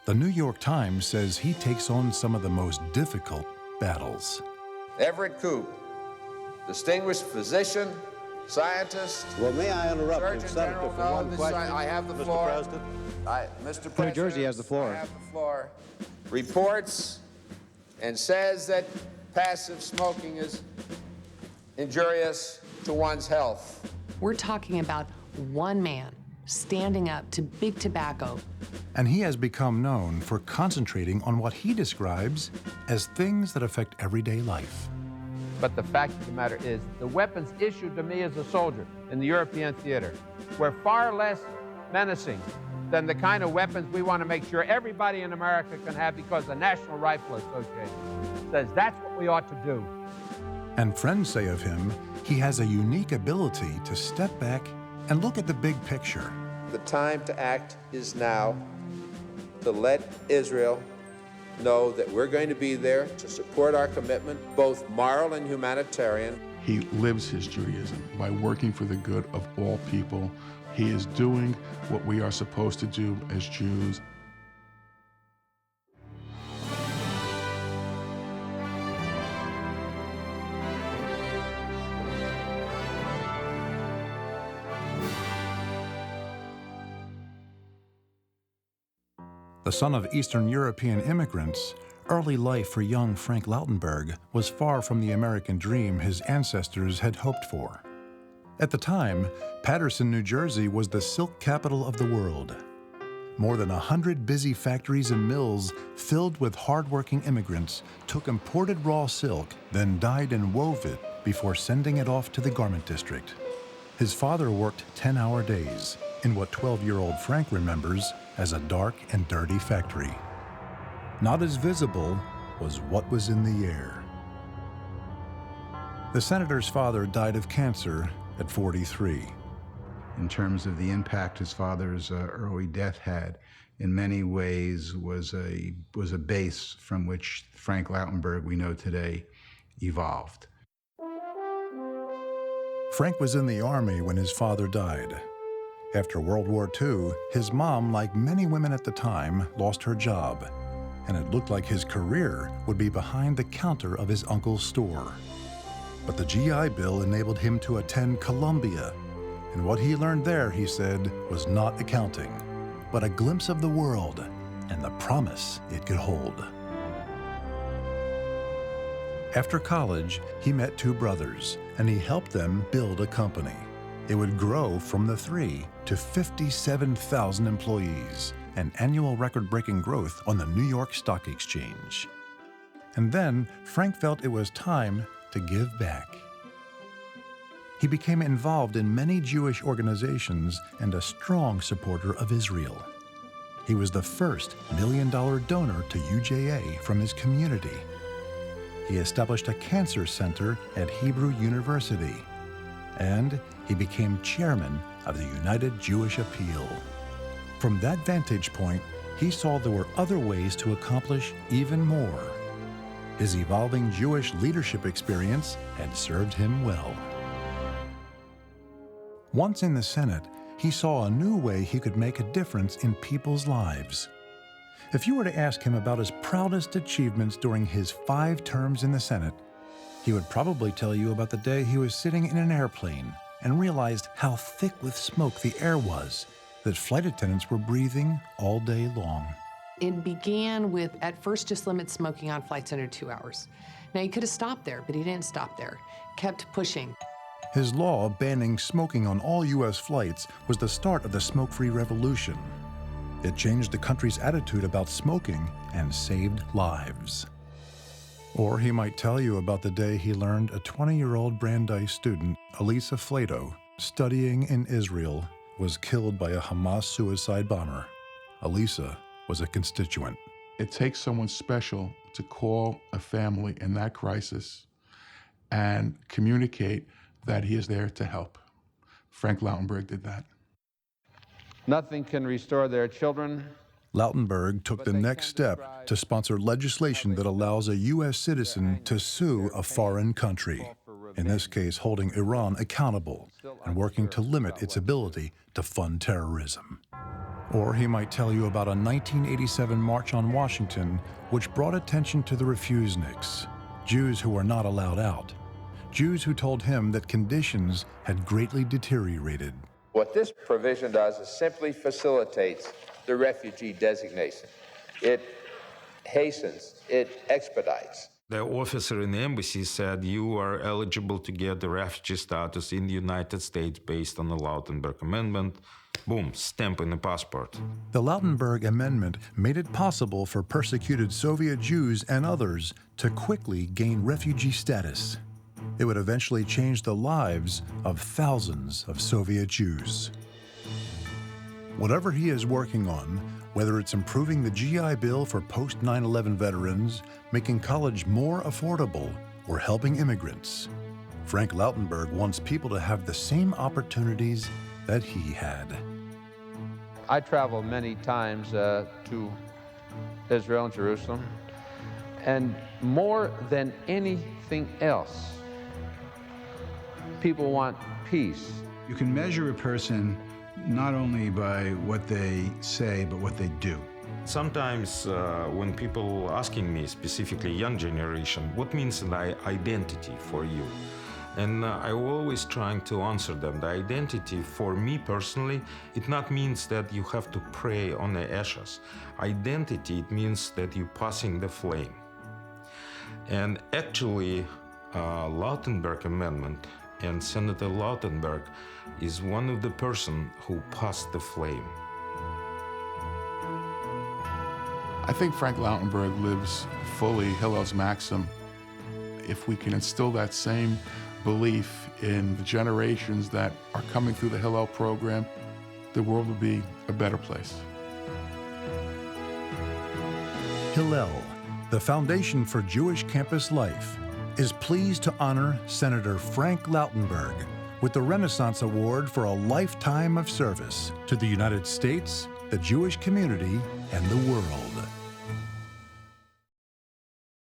The New York Times says he takes on some of the most difficult battles. Everett Koop, distinguished physician, scientist. Well, may I interrupt the Senator for one question? I have the Mr. floor. President? Mr. President, New Jersey has the floor. I have the floor. Reports and says that passive smoking is injurious to one's health. We're talking about one man standing up to big tobacco. And he has become known for concentrating on what he describes as things that affect everyday life. But the fact of the matter is, the weapons issued to me as a soldier in the European theater were far less menacing than the kind of weapons we want to make sure everybody in America can have, because the National Rifle Association says that's what we ought to do. And friends say of him, he has a unique ability to step back and look at the big picture. The time to act is now, to let Israel know that we're going to be there to support our commitment, both moral and humanitarian. He lives his Judaism by working for the good of all people. He is doing what we are supposed to do as Jews. The son of Eastern European immigrants, early life for young Frank Lautenberg was far from the American dream his ancestors had hoped for. At the time, Paterson, New Jersey was the silk capital of the world. More than 100 busy factories and mills filled with hardworking immigrants took imported raw silk, then dyed and wove it before sending it off to the garment district. His father worked 10-hour days in what 12-year-old Frank remembers as a dark and dirty factory. Not as visible was what was in the air. The senator's father died of cancer at 43. In terms of the impact his father's early death had, in many ways was a base from which Frank Lautenberg we know today evolved. Frank was in the Army when his father died. After World War II, his mom, like many women at the time, lost her job, and it looked like his career would be behind the counter of his uncle's store. But the GI Bill enabled him to attend Columbia, and what he learned there, he said, was not accounting, but a glimpse of the world and the promise it could hold. After college, he met two brothers, and he helped them build a company. It would grow from the 3 to 57,000 employees, an annual record-breaking growth on the New York Stock Exchange. And then Frank felt it was time to give back. He became involved in many Jewish organizations and a strong supporter of Israel. He was the first $1 million donor to UJA from his community. He established a cancer center at Hebrew University, and he became chairman of the United Jewish Appeal. From that vantage point, he saw there were other ways to accomplish even more. His evolving Jewish leadership experience had served him well. Once in the Senate, he saw a new way he could make a difference in people's lives. If you were to ask him about his proudest achievements during his 5 terms in the Senate, he would probably tell you about the day he was sitting in an airplane and realized how thick with smoke the air was that flight attendants were breathing all day long. It began with, at first, just limit smoking on flights under 2 hours. Now, he could have stopped there, but he didn't stop there. Kept pushing. His law banning smoking on all U.S. flights was the start of the smoke-free revolution. It changed the country's attitude about smoking and saved lives. Or he might tell you about the day he learned a 20-year-old Brandeis student, Elisa Flato, studying in Israel, was killed by a Hamas suicide bomber. Elisa was a constituent. It takes someone special to call a family in that crisis and communicate that he is there to help. Frank Lautenberg did that. Nothing can restore their children. Lautenberg took the next step to sponsor legislation that allows a U.S. citizen to sue a foreign country, in this case holding Iran accountable and working to limit its ability to fund terrorism. Or he might tell you about a 1987 March on Washington which brought attention to the refuseniks, Jews who were not allowed out, Jews who told him that conditions had greatly deteriorated. What this provision does is simply facilitates the refugee designation. It hastens, it expedites. The officer in the embassy said, you are eligible to get the refugee status in the United States based on the Lautenberg Amendment. Boom, stamp in the passport. The Lautenberg Amendment made it possible for persecuted Soviet Jews and others to quickly gain refugee status. It would eventually change the lives of thousands of Soviet Jews. Whatever he is working on, whether it's improving the GI Bill for post-9/11 veterans, making college more affordable, or helping immigrants, Frank Lautenberg wants people to have the same opportunities that he had. I traveled many times to Israel and Jerusalem, and more than anything else, people want peace. You can measure a person not only by what they say, but what they do. Sometimes when people asking me, specifically young generation, what means an identity for you? And I'm always trying to answer them. The identity for me personally, it not means that you have to pray on the ashes. Identity, it means that you're passing the flame. And actually, Lautenberg Amendment and Senator Lautenberg is one of the person who passed the flame. I think Frank Lautenberg lives fully Hillel's maxim. If we can instill that same belief in the generations that are coming through the Hillel program, the world will be a better place. Hillel, the Foundation for Jewish Campus Life, is pleased to honor Senator Frank Lautenberg with the Renaissance Award for a lifetime of service to the United States, the Jewish community, and the world.